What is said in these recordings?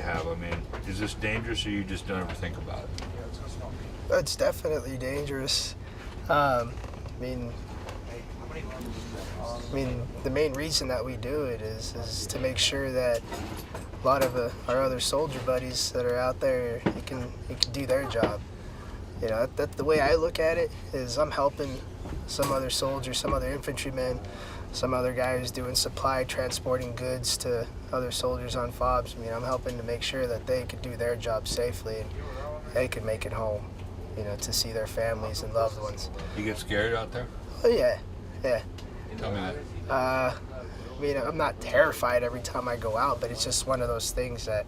have? I mean, is this dangerous or you just don't ever think about it? It's definitely dangerous. I mean, the main reason that we do it is to make sure that a lot of our other soldier buddies that are out there, you can do their job. You know, that the way I look at it is I'm helping some other soldiers, some other infantrymen, some other guy who's doing supply, transporting goods to other soldiers on FOBs. I mean, I'm helping to make sure that they could do their job safely and they could make it home, you know, to see their families and loved ones. You get scared out there? Oh, yeah. Tell me that. I mean, I'm not terrified every time I go out, but it's just one of those things that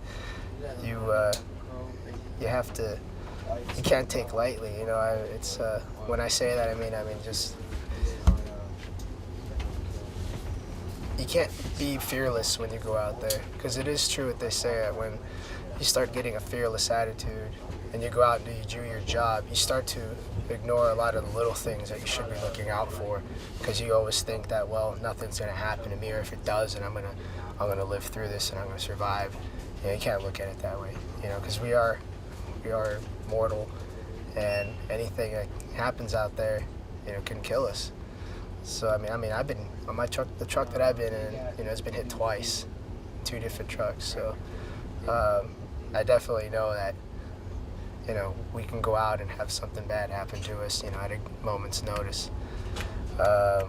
you have to, you can't take lightly. You know, it's when I say that, I mean just you can't be fearless when you go out there, because it is true what they say, that when you start getting a fearless attitude and you go out and you do your job, you start to ignore a lot of the little things that you should be looking out for, because you always think that, well, nothing's going to happen to me, or if it does, and I'm gonna live through this and I'm going to survive. You know, you can't look at it that way, you know, because we are mortal, and anything that happens out there, you know, can kill us. So I mean, I've been on my truck. The truck that I've been in, you know, has been hit twice, 2 different trucks. So I definitely know that, you know, we can go out and have something bad happen to us, you know, at a moment's notice. But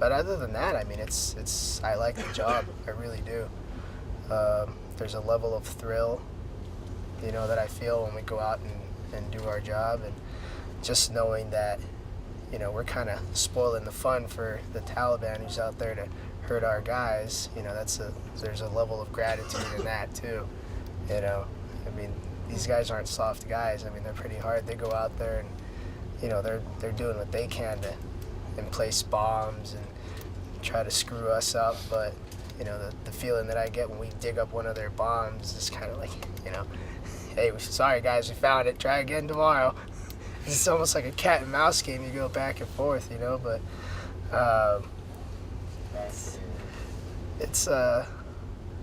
other than that, I mean, I like the job. I really do. There's a level of thrill, you know, that I feel when we go out and do our job, and just knowing that, you know, we're kind of spoiling the fun for the Taliban who's out there to hurt our guys. You know, there's a level of gratitude in that too. You know, I mean, these guys aren't soft guys. I mean, they're pretty hard. They go out there and, you know, they're doing what they can to place bombs and try to screw us up. But, you know, the feeling that I get when we dig up one of their bombs is kind of like, you know, hey, sorry guys, we found it. Try again tomorrow. It's almost like a cat and mouse game. You go back and forth, you know. But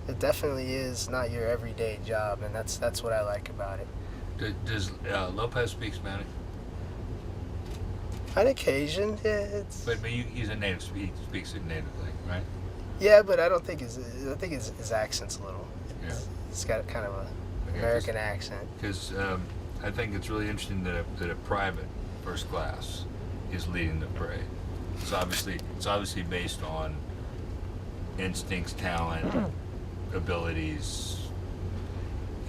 it definitely is not your everyday job, and that's what I like about it. Does Lopez speak Spanish? On occasion, yeah. But he's a native. He speaks it natively, right? Yeah, but I think his accent's a little. It's got kind of a American accent. Because I think it's really interesting that a private first class is leading the parade. It's obviously based on instincts, talent, abilities.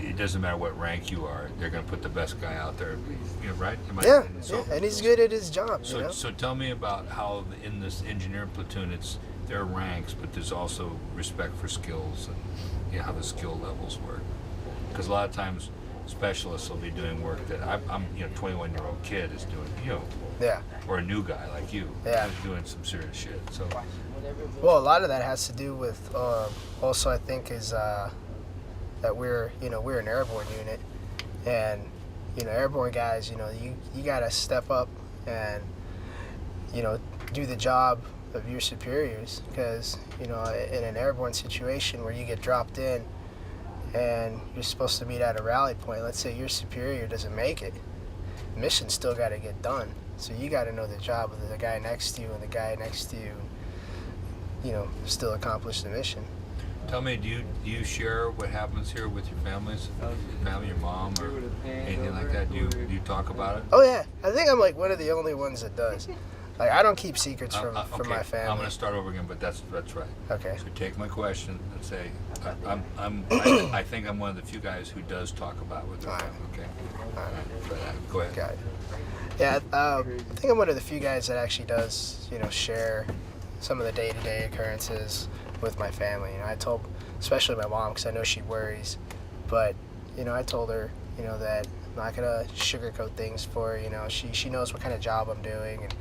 It doesn't matter what rank you are; they're going to put the best guy out there. You know, right? Yeah, and he's good at his job. So, you know? So tell me about how in this engineer platoon, there are ranks, but there's also respect for skills and, you know, how the skill levels work. Because a lot of times, specialists will be doing work that I'm 21-year-old kid is doing, you know. Yeah. Or a new guy like you. Yeah. Who's doing some serious shit. So. Well, a lot of that has to do with also, I think, is that we're an airborne unit, and, you know, airborne guys, you know, you gotta step up and, you know, do the job of your superiors, because, you know, in an airborne situation where you get dropped in and you're supposed to meet at a rally point, let's say your superior doesn't make it, the mission's still got to get done. So you got to know the job of the guy next to you, and the guy next to you, you know, still accomplish the mission. Tell me, do you share what happens here with your families, your mom, or anything like that? Do you talk about it? Oh yeah, I think I'm like one of the only ones that does. Like, I don't keep secrets from my family. I'm going to start over again, but that's right. Okay. So take my question and say, I think I'm one of the few guys who does talk about it with their family. Okay. All right. Go ahead. Got it. Yeah, I think I'm one of the few guys that actually does, you know, share some of the day-to-day occurrences with my family. You know, I told, especially my mom, because I know she worries, but, you know, I told her, you know, that I'm not gonna sugarcoat things for her. You know, she knows what kind of job I'm doing, and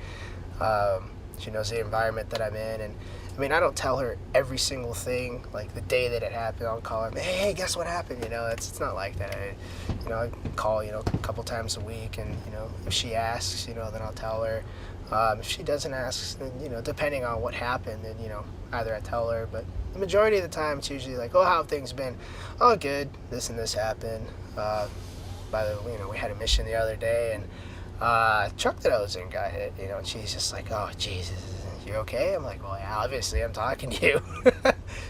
she knows the environment that I'm in. And I mean, I don't tell her every single thing, like the day that it happened. I'll call her, hey, guess what happened? You know, it's not like that. I call, you know, a couple times a week, and, you know, if she asks, you know, then I'll tell her. If she doesn't ask, then, you know, depending on what happened, then, you know, either I tell her, but the majority of the time it's usually like, oh, how have things been? Oh, good. This and this happened. We had a mission the other day, and truck that I was in got hit. And she's just like, oh, Jesus, you okay? I'm like, well, yeah, obviously I'm talking to you.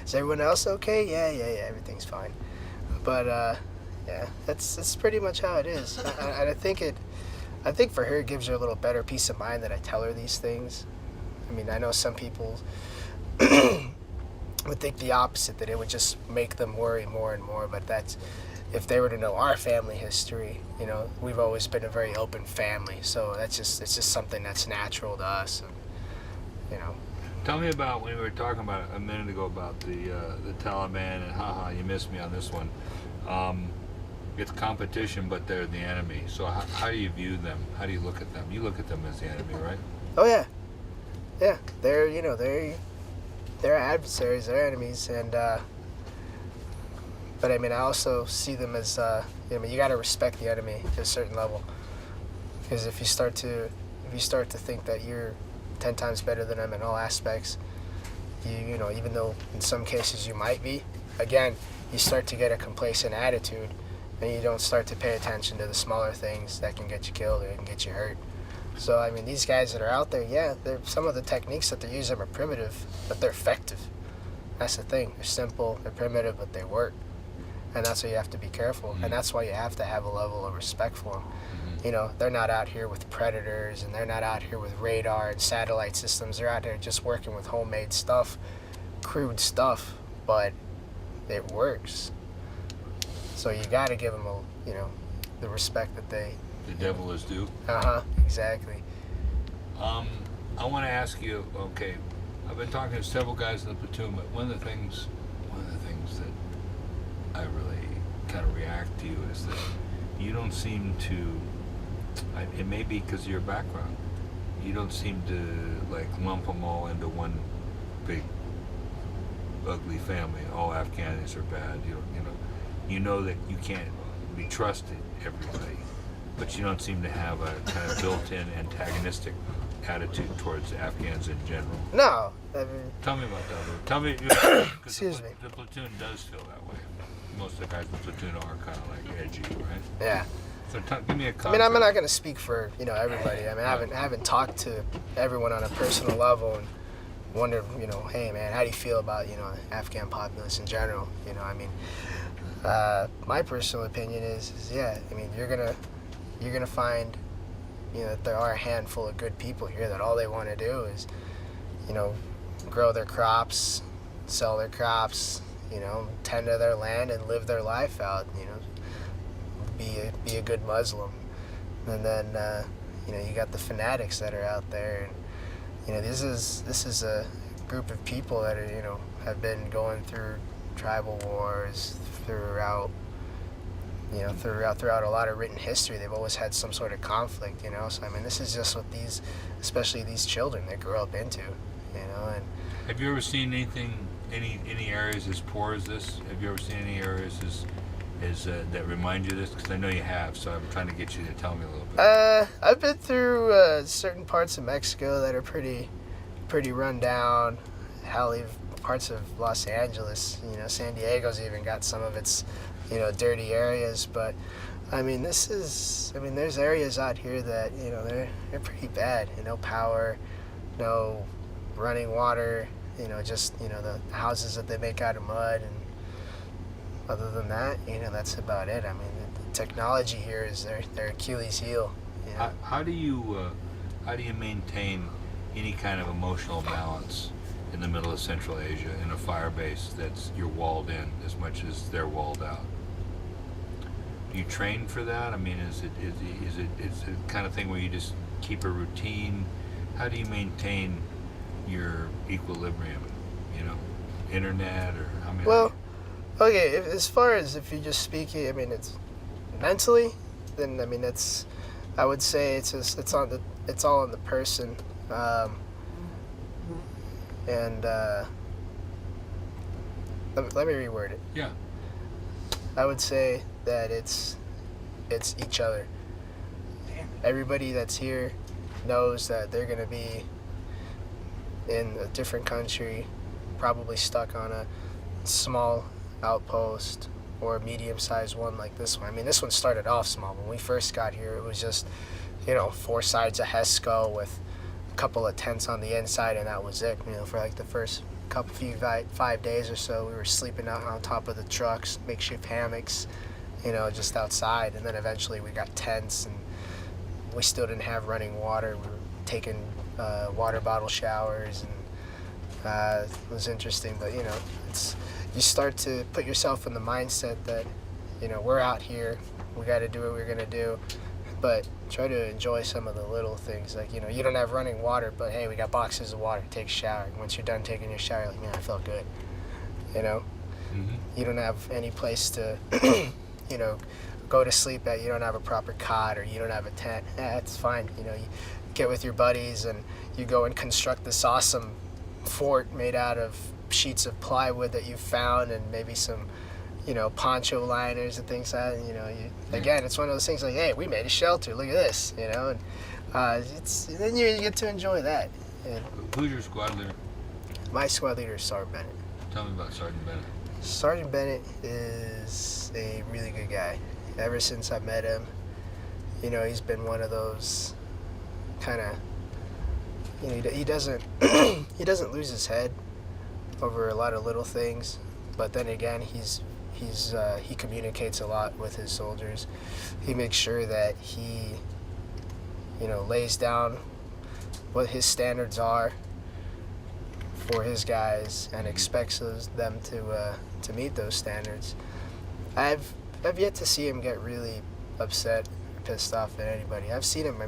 Is everyone else okay? Yeah, everything's fine. But yeah, that's pretty much how it is. And I think for her it gives her a little better peace of mind that I tell her these things. I mean, I know some people would think the opposite, that it would just make them worry more and more, but that's, if they were to know our family history, we've always been a very open family, so it's just something that's natural to us. And, Tell me about, when we were talking about a minute ago about the Taliban, and haha, you missed me on this one. It's competition, but they're the enemy. So how do you view them? How do you look at them? You look at them as the enemy, right? Oh yeah, they're they're adversaries, they're enemies, and but I mean, I also see them as you got to respect the enemy to a certain level, because if you start to think that you're 10 times better than them in all aspects, even though in some cases you might be, again, you start to get a complacent attitude, and you don't start to pay attention to the smaller things that can get you killed or can get you hurt. So I mean, these guys that are out there, yeah, some of the techniques that they're using are primitive, but they're effective. That's the thing. They're simple, they're primitive, but they work. And that's why you have to be careful. And that's why you have to have a level of respect for them. They're not out here with predators, and they're not out here with radar and satellite systems. They're out there just working with homemade stuff, crude stuff, but it works. So you got to give them the respect that they... The devil is due. Exactly. I want to ask you, okay, I've been talking to several guys in the platoon, but one of the things that I really kind of react to you is that you don't seem to, it may be because of your background, you don't seem to like lump them all into one big ugly family. All Afghanis are bad. You know that you can't be trusted, everybody, but you don't seem to have a kind of built-in antagonistic attitude towards Afghans in general. No. Tell me about that. Tell me, because Excuse me. The platoon does feel that way. Most of the guys in the platoon are kind of like edgy, right? Yeah. So give me a concept. I mean, I'm not going to speak for everybody. I mean, I haven't talked to everyone on a personal level and wondered, hey man, how do you feel about the Afghan populace in general? I mean, my personal opinion is yeah. I mean, you're gonna find that there are a handful of good people here that all they want to do is grow their crops, sell their crops, tend to their land and live their life out. Be a good Muslim, and then you got the fanatics that are out there, and this is a group of people that are have been going through tribal wars throughout a lot of written history. They've always had some sort of conflict, so I mean, this is just what especially these children, they grow up into, and have you ever seen any areas as poor as this? Have you ever seen any areas that remind you of this? Because I know you have, so I'm trying to get you to tell me a little bit. I've been through certain parts of Mexico that are pretty run down. Hell, even parts of Los Angeles. San Diego's even got some of its, dirty areas. But I mean, there's areas out here that they're pretty bad. No power, no running water. Just the houses that they make out of mud, and other than that, that's about it. I mean, the technology here is their Achilles heel. How do you maintain any kind of emotional balance in the middle of Central Asia in a fire base you're walled in as much as they're walled out? Do you train for that? I mean, is it the kind of thing where you just keep a routine? How do you maintain your equilibrium? Internet or I mean. Well, okay. As far as if you're just speaking, I mean, it's mentally. Then I mean, I would say it's all in the person. And let me reword it. Yeah. I would say that it's each other. Everybody that's here knows that they're going to be in a different country probably stuck on a small outpost or a medium-sized one like this one. I mean, this one started off small. When we first got here, it was just, 4 sides of Hesco with a couple of tents on the inside, and that was it. For like the first 5 days or so, we were sleeping out on top of the trucks, makeshift hammocks, just outside. And then eventually we got tents, and we still didn't have running water. We were taking water bottle showers, and it was interesting. But you start to put yourself in the mindset that we're out here, we got to do what we're gonna do, but try to enjoy some of the little things. Like you don't have running water, but hey, we got boxes of water. Take a shower. And once you're done taking your shower, you're like, man, I felt good. You don't have any place to go to sleep at. You don't have a proper cot, or you don't have a tent. It's fine. You get with your buddies and you go and construct this awesome fort made out of sheets of plywood that you found, and maybe some poncho liners and things like that. Again, it's one of those things like, hey, we made a shelter, look at this, and then you get to enjoy that. And who's your squad leader? My squad leader is Sergeant Bennett. Tell me about Sergeant Bennett. Sergeant Bennett is a really good guy. Ever since I met him, he's been one of those kind of, he doesn't he doesn't lose his head over a lot of little things, but then again, he communicates a lot with his soldiers. He makes sure that he lays down what his standards are for his guys and expects them to meet those standards. I've yet to see him get really upset or pissed off at anybody. I've seen him,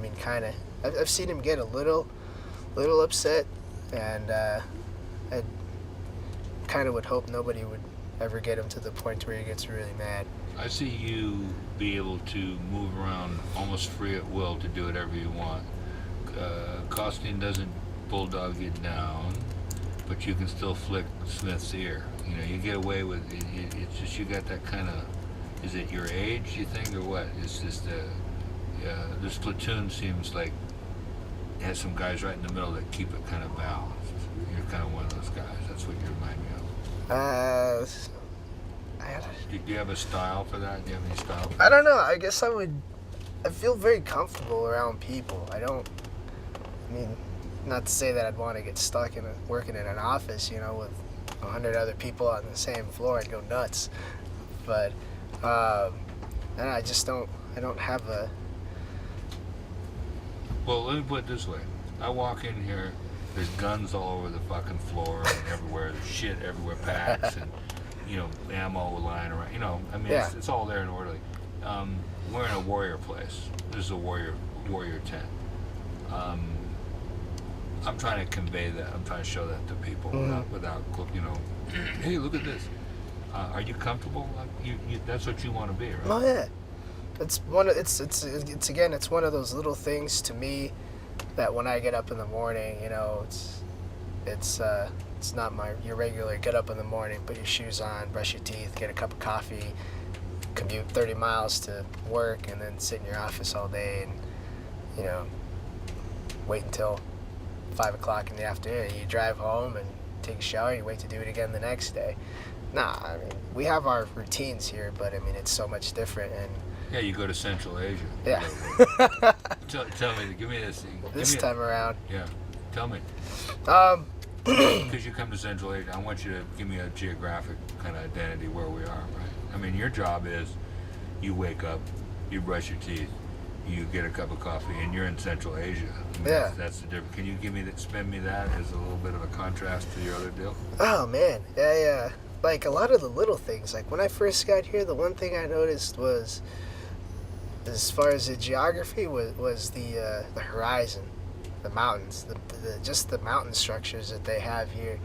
I've seen him get a little upset, and I kind of would hope nobody would ever get him to the point where he gets really mad. I see you be able to move around almost free at will to do whatever you want. Costing doesn't bulldog you down, but you can still flick Smith's ear. You get away with it. It's just you got that kind of. Is it your age, you think, or what? It's just this platoon seems like it has some guys right in the middle that keep it kind of balanced. You're kind of one of those guys. That's what you remind me of. Do you have a style for that? Do you have any style for that? I don't know. I guess I feel very comfortable around people. Not to say that I'd want to get stuck working in an office, with 100 other people on the same floor. I'd go nuts. But I just don't. I don't have a. Well, let me put it this way. I walk in here, there's guns all over the fucking floor and everywhere. There's shit everywhere, packs and, ammo lying around. It's all there and orderly. We're in a warrior place. This is a warrior tent. I'm trying to convey that. I'm trying to show that to people without hey, look at this. Are you comfortable? That's what you want to be, right? Oh yeah. It's one of those little things to me that when I get up in the morning, it's not your regular get up in the morning, put your shoes on, brush your teeth, get a cup of coffee, commute 30 miles to work, and then sit in your office all day and wait until 5 o'clock in the afternoon. You drive home and take a shower, you wait to do it again the next day. Nah, we have our routines here, but it's so much different. And yeah, you go to Central Asia. Yeah. Tell me, give me this. This time around. Yeah, tell me. Because you come to Central Asia, I want you to give me a geographic kind of identity where we are, right? Your job is, you wake up, you brush your teeth, you get a cup of coffee, and you're in Central Asia. Yeah. That's the difference. Can you spin me that as a little bit of a contrast to your other deal? Oh man, yeah. Like a lot of the little things. Like when I first got here, the one thing I noticed was, as far as the geography, was the horizon, the mountains, just the mountain structures that they have here.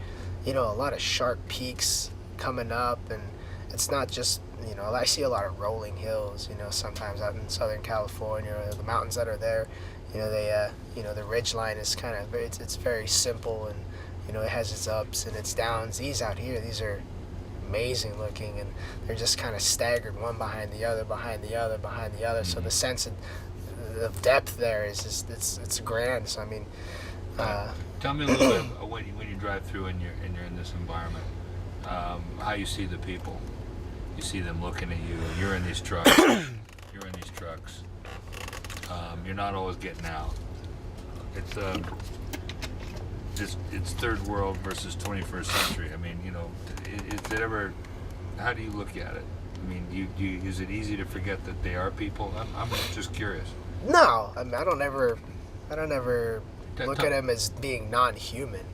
A lot of sharp peaks coming up, and it's not just I see a lot of rolling hills. Sometimes out in Southern California, the mountains that are there, the ridge line is kind of it's very simple, and it has its ups and its downs. These out here, these are amazing looking, and they're just kind of staggered one behind the other, behind the other, behind the other. So the sense of depth there is just it's grand. So Tell me a little bit when you drive through and you're in this environment, how you see the people. You see them looking at you. You're in these trucks. You're not always getting out. It's third world versus 21st century. I mean, is it ever? How do you look at it? I mean, is it easy to forget that they are people? I'm just curious. No, I mean, I don't ever look at them as being non-human.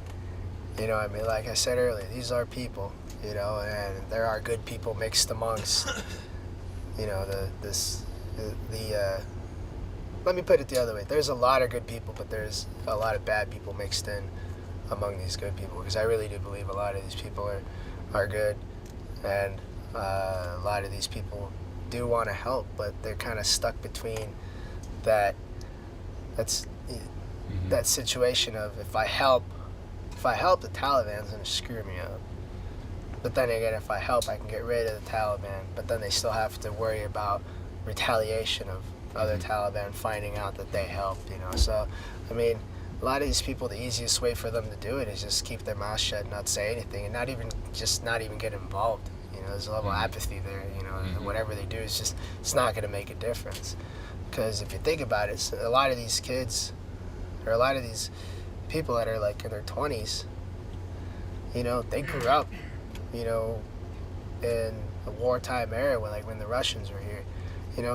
I mean, like I said earlier, these are people, and there are good people mixed amongst, let me put it the other way. There's a lot of good people, but there's a lot of bad people mixed in among these good people, because I really do believe a lot of these people are good, and a lot of these people do want to help, but they're kind of stuck between that situation of if I help the Taliban's gonna screw me up. But then again, if I help, I can get rid of the Taliban. But then they still have to worry about retaliation of other Taliban finding out that they helped. So, I mean, a lot of these people, the easiest way for them to do it is just keep their mouth shut, and not say anything, and not even get involved. There's a level of apathy there. And whatever they do is it's not gonna make a difference. Because if you think about it, a lot of these kids, or a lot of these people that are like in their 20s, they grew up, in a wartime era when the Russians were here,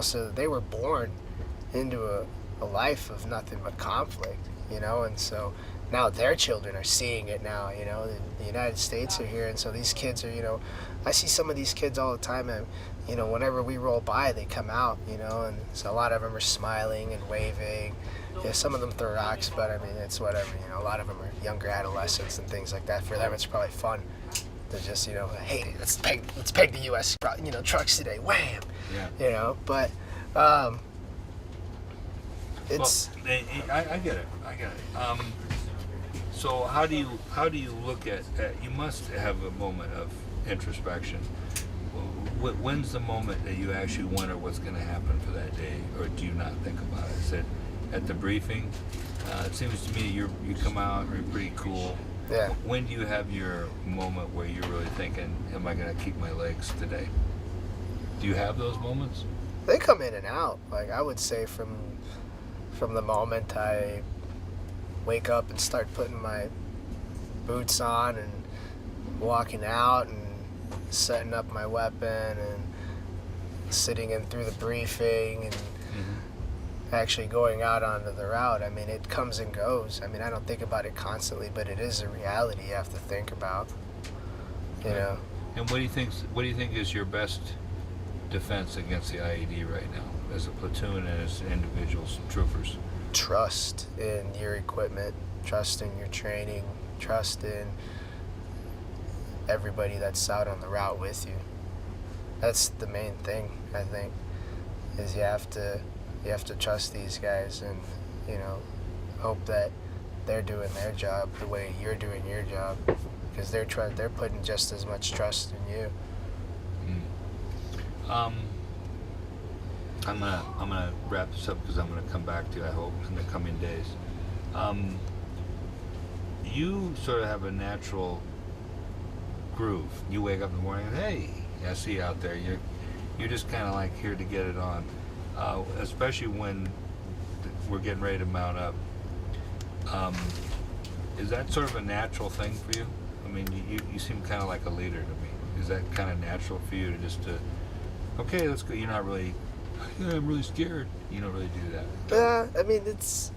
so they were born into a life of nothing but conflict, and so now their children are seeing it now, the United States are here, and so these kids are, I see some of these kids all the time, and, whenever we roll by, they come out, and so a lot of them are smiling and waving. Some of them throw rocks, but I mean, it's whatever, a lot of them are younger adolescents and things like that. For them, it's probably fun to just, hey, let's peg the U.S., trucks today, wham! Yeah. But, it's... Well, I get it. So how do you look at, you must have a moment of introspection. When's the moment that you actually wonder what's going to happen for that day, or do you not think about it? Is it at the briefing? It seems to me you come out and you're pretty cool. Yeah. When do you have your moment where you're really thinking, am I going to keep my legs today? Do you have those moments? They come in and out. Like, I would say from the moment I wake up and start putting my boots on and walking out and setting up my weapon and sitting in through the briefing and actually going out onto the route. I mean, it comes and goes. I mean, I don't think about it constantly, but it is a reality you have to think about. And what do you think is your best defense against the IED right now, as a platoon and as individuals, troopers? Trust in your equipment, trust in your training, trust in everybody that's out on the route with you. That's the main thing, I think, is you have to trust these guys and, hope that they're doing their job the way you're doing your job, because they're putting just as much trust in you. I'm gonna wrap this up because I'm gonna come back to you, I hope, in the coming days. You sort of have a natural groove. You wake up in the morning and, hey, I see you out there. You're just kind of like here to get it on, especially when we're getting ready to mount up. Is that sort of a natural thing for you? I mean, you seem kind of like a leader to me. Is that kind of natural for you to okay, let's go? You're not really, I'm really scared. You don't really do that. I mean, this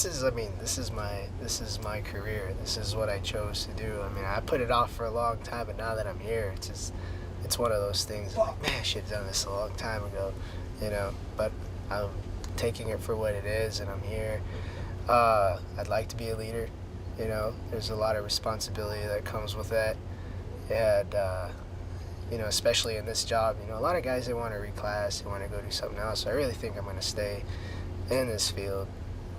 is my career. This is what I chose to do. I mean, I put it off for a long time, but now that I'm here, it's one of those things like, man, I should have done this a long time ago, but I'm taking it for what it is, and I'm here. I'd like to be a leader, there's a lot of responsibility that comes with that, and especially in this job, a lot of guys, they want to reclass, they want to go do something else. So I really think I'm going to stay in this field,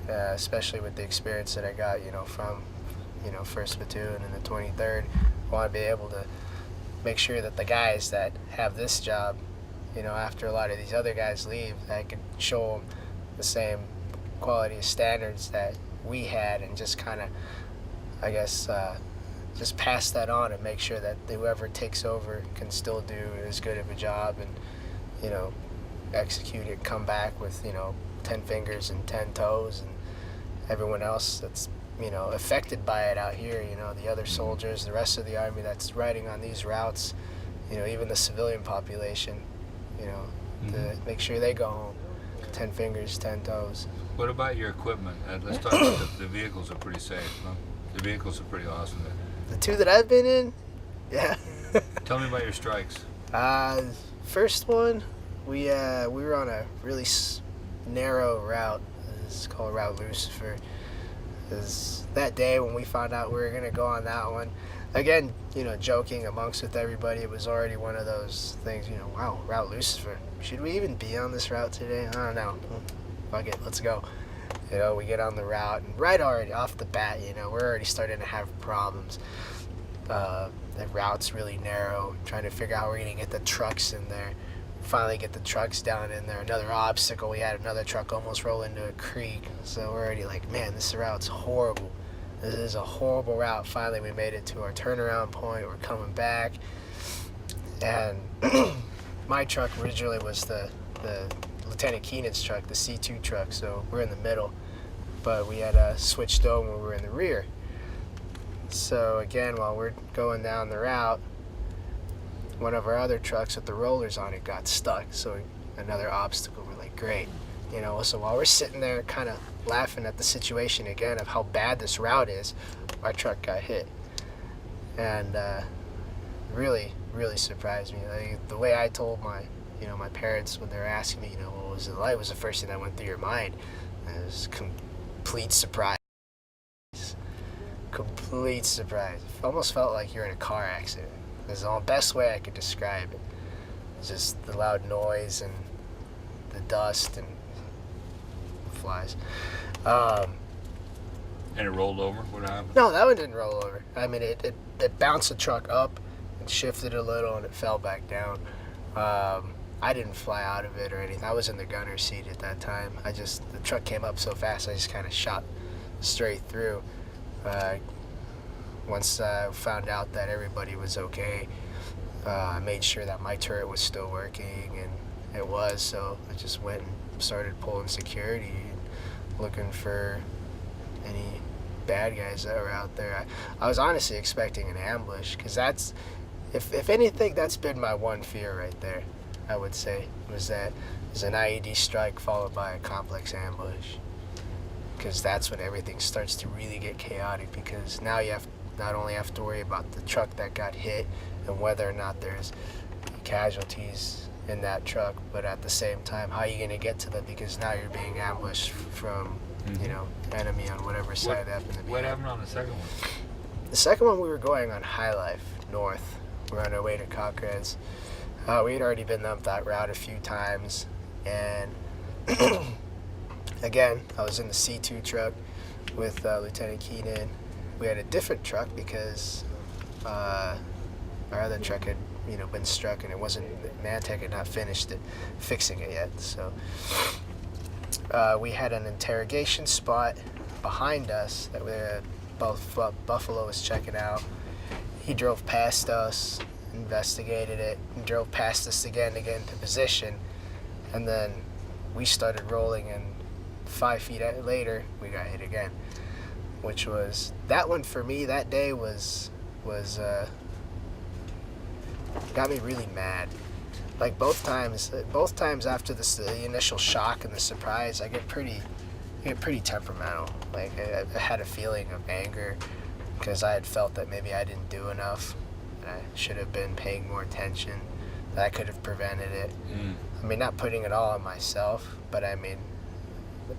especially with the experience that I got, from, 1st Platoon and the 23rd. I want to be able to make sure that the guys that have this job, after a lot of these other guys leave, I can show them the same quality of standards that we had, and just kind of, I guess, just pass that on and make sure that whoever takes over can still do as good of a job and, you know, execute it, come back with, you know, 10 fingers and 10 toes, and everyone else that's, you know, affected by it out here, you know, the other soldiers, the rest of the Army that's riding on these routes, you know, even the civilian population, you know, to make sure they go home. 10 fingers, 10 toes. What about your equipment? Let's talk about the vehicles are pretty safe, huh? The vehicles are pretty awesome. The 2 that I've been in, yeah. Tell me about your strikes. First one, we were on a really narrow route. It's called Route Lucifer. That day when we found out we were gonna go on that one, again, you know, joking amongst with everybody, it was already one of those things, you know, wow, Route Lucifer. Should we even be on this route today? I don't know. Fuck it, let's go. You know, we get on the route, and right already off the bat, you know, we're already starting to have problems. The route's really narrow, trying to figure out how we're going to get the trucks in there. Finally get the trucks down in there. Another obstacle, we had another truck almost roll into a creek. So we're already like, man, this route's horrible. This is a horrible route. Finally, we made it to our turnaround point. We're coming back. And my truck originally was the Lieutenant Keenan's truck, the C2 truck, so we're in the middle, but we had switched over when we were in the rear. So again, while we're going down the route, one of our other trucks with the rollers on it got stuck, so another obstacle. We're like, great, you know. So while we're sitting there kind of laughing at the situation again of how bad this route is, our truck got hit, and really surprised me. Like, the way I told my parents when they were asking me, you know, what was it like, was the first thing that went through your mind. It was complete surprise. Complete surprise. It almost felt like you're in a car accident. It's the best way I could describe it. It's just the loud noise and the dust and flies. And it rolled over? What happened? No, that one didn't roll over. I mean, it bounced the truck up and shifted a little, and it fell back down. I didn't fly out of it or anything. I was in the gunner's seat at that time. The truck came up so fast, I just kind of shot straight through. Once I found out that everybody was okay, I made sure that my turret was still working, and it was, so I just went and started pulling security and looking for any bad guys that were out there. I was honestly expecting an ambush, because that's, if anything, that's been my one fear right there, I would say, was that there's an IED strike followed by a complex ambush. Because that's when everything starts to really get chaotic, because now you not only have to worry about the truck that got hit and whether or not there's casualties in that truck, but at the same time, how are you going to get to them, because now you're being ambushed from, you know, enemy on whatever side they happen to be. What happened on the second one? The second one, we were going on High Life north. We're on our way to Cochrez. We had already been up that route a few times, and again, I was in the C2 truck with Lieutenant Keenan. We had a different truck because our other truck had, you know, been struck, and it wasn't, Mantec had not finished fixing it yet. So we had an interrogation spot behind us that Buffalo was checking out. He drove past us, investigated it, and drove past us again to get into position, and then we started rolling, and 5 feet later we got hit again, which was, that one for me that day was got me really mad. Like both times after the initial shock and the surprise, I get pretty temperamental. Like I had a feeling of anger because I had felt that maybe I didn't do enough. I should have been paying more attention, that I could have prevented it. I mean, not putting it all on myself, but I mean,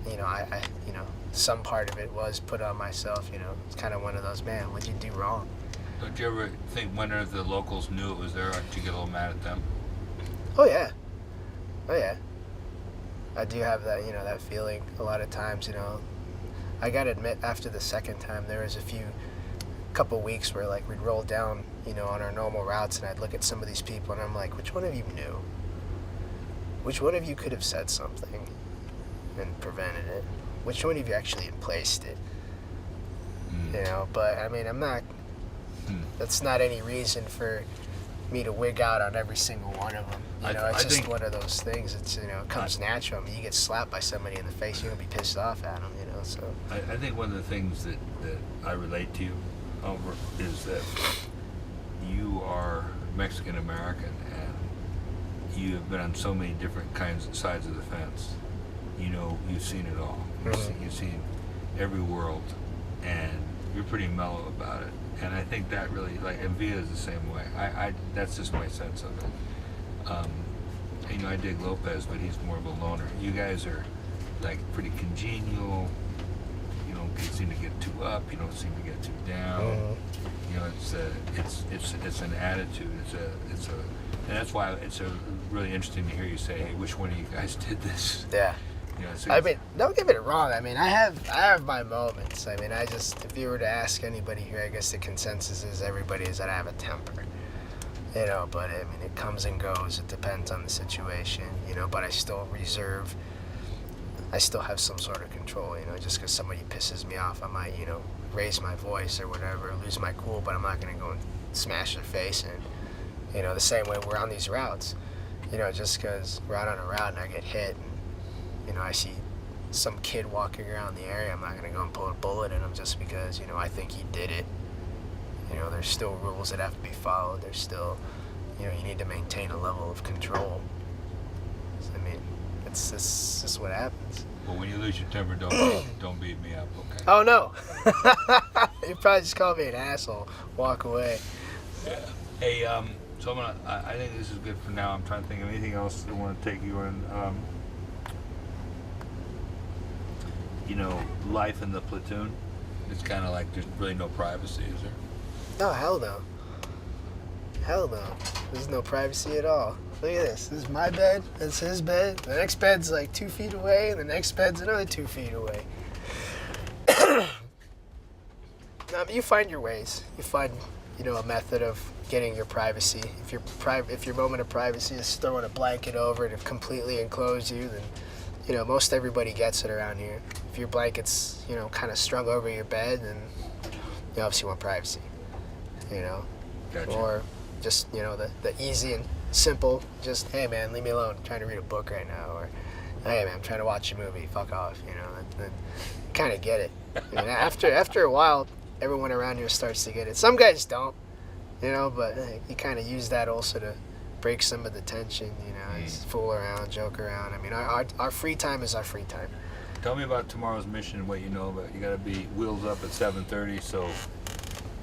you know, I you know, some part of it was put on myself, you know. It's kind of one of those, man, what'd you do wrong? Don't you ever think when the locals knew it was there, did you get a little mad at them? Oh yeah. I do have that, you know, that feeling a lot of times, you know. I gotta admit, after the second time, there was couple weeks where like we'd roll down, you know, on our normal routes, and I'd look at some of these people and I'm like, which one of you knew? Which one of you could have said something and prevented it? Which one of you actually placed it? You know, but I mean, I'm not. That's not any reason for me to wig out on every single one of them. You know, it's just one of those things. It's, you know, it comes natural. I mean, you get slapped by somebody in the face, you're gonna be pissed off at them. You know, so. I think one of the things that I relate to you over is that you are Mexican American and you have been on so many different kinds of sides of the fence. You know, you've seen it all. You've seen every world, and you're pretty mellow about it. And I think that really, like, and Via is the same way. That's just my sense of it. You know, I dig Lopez, but he's more of a loner. You guys are like pretty congenial. You don't seem to get too up. You don't seem to get too down. You know, it's an attitude. And that's why it's really interesting to hear you say, "Hey, which one of you guys did this?" Yeah. You know, so I mean, don't get me wrong. I mean, I have my moments. I mean, if you were to ask anybody here, I guess the consensus is everybody is that I have a temper. You know, but I mean, it comes and goes. It depends on the situation. You know, but I still have some sort of control. You know, just because somebody pisses me off, I might, you know, raise my voice or whatever, lose my cool, but I'm not gonna go and smash their face in. You know, the same way we're on these routes. You know, just because we're out on a route and I get hit. You know, I see some kid walking around the area, I'm not going to go and pull a bullet in him just because, you know, I think he did it. You know, there's still rules that have to be followed. There's still, you know, you need to maintain a level of control. I mean, it's just what happens. Well, when you lose your temper, don't beat me up, okay? Oh, no. You probably just called me an asshole. Walk away. Yeah. Hey, so I think this is good for now. I'm trying to think of anything else I want to take you in. You know, life in the platoon, it's kind of like there's really no privacy, is there? No, hell no. Hell no. There's no privacy at all. Look at this. This is my bed. That's his bed. The next bed's like 2 feet away, and the next bed's another 2 feet away. I mean, you find your ways. You find, you know, a method of getting your privacy. If your moment of privacy is throwing a blanket over it to completely enclose you, then, you know, most everybody gets it around here. If your blanket's, you know, kind of strung over your bed, then you obviously want privacy, you know. Gotcha. Or just, you know, the easy and simple, just, hey, man, leave me alone. I'm trying to read a book right now. Or, hey, man, I'm trying to watch a movie. Fuck off, you know. Then kind of get it. I mean, after a while, everyone around here starts to get it. Some guys don't, you know, but you kind of use that also to break some of the tension, you know, just fool around, joke around. I mean, our free time is our free time. Tell me about tomorrow's mission and what you know about. You got to be wheels up at 7:30, so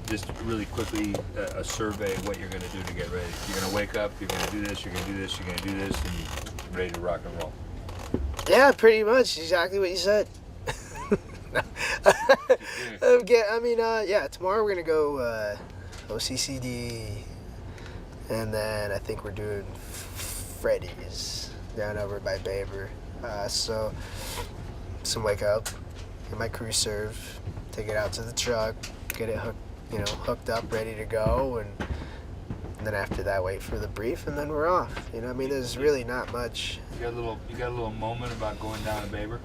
just really quickly a survey of what you're going to do to get ready. You're going to wake up, you're going to do this, you're going to do this, you're going to do this, and you're ready to rock and roll. Yeah, pretty much. Exactly what you said. Tomorrow we're going to go OCCD, and then I think we're doing Freddy's down over by Baber. So wake up, get my crew serve, take it out to the truck, get it hooked up, ready to go, and then after that wait for the brief, and then we're off. You know, I mean, there's really not much. You got a little moment about going down to Baber?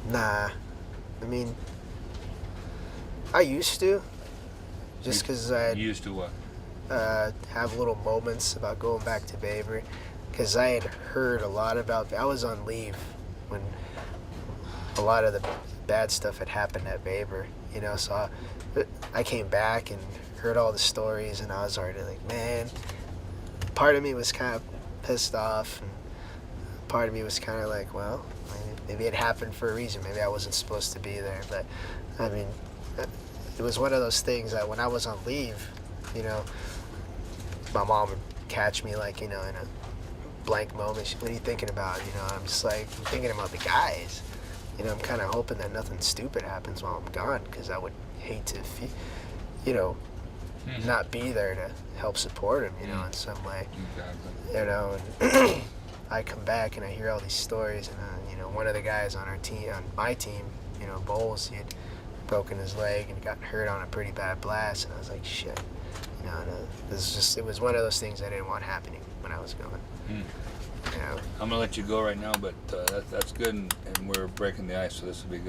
Nah, I mean, I used to, just because I used to what? Have little moments about going back to Baber, because I had heard a lot about. I was on leave when a lot of the bad stuff had happened at Baber, you know. So I came back and heard all the stories, and I was already like, man. Part of me was kind of pissed off, and part of me was kind of like, well, maybe it happened for a reason. Maybe I wasn't supposed to be there. But I mean, it was one of those things that when I was on leave, you know, my mom would catch me like, you know, in a blank moment. What are you thinking about? You know, I'm just like, I'm thinking about the guys. You know, I'm kind of hoping that nothing stupid happens while I'm gone, because I would hate to, you know, not be there to help support him, you know, in some way. Exactly. You know, and I come back and I hear all these stories, and you know, one of the guys on my team, you know, Bowles, he had broken his leg and got hurt on a pretty bad blast, and I was like, shit. You know, it was one of those things I didn't want happening when I was going. You know? I'm gonna let you go right now, but that's good, and we're breaking the ice, so this will be good.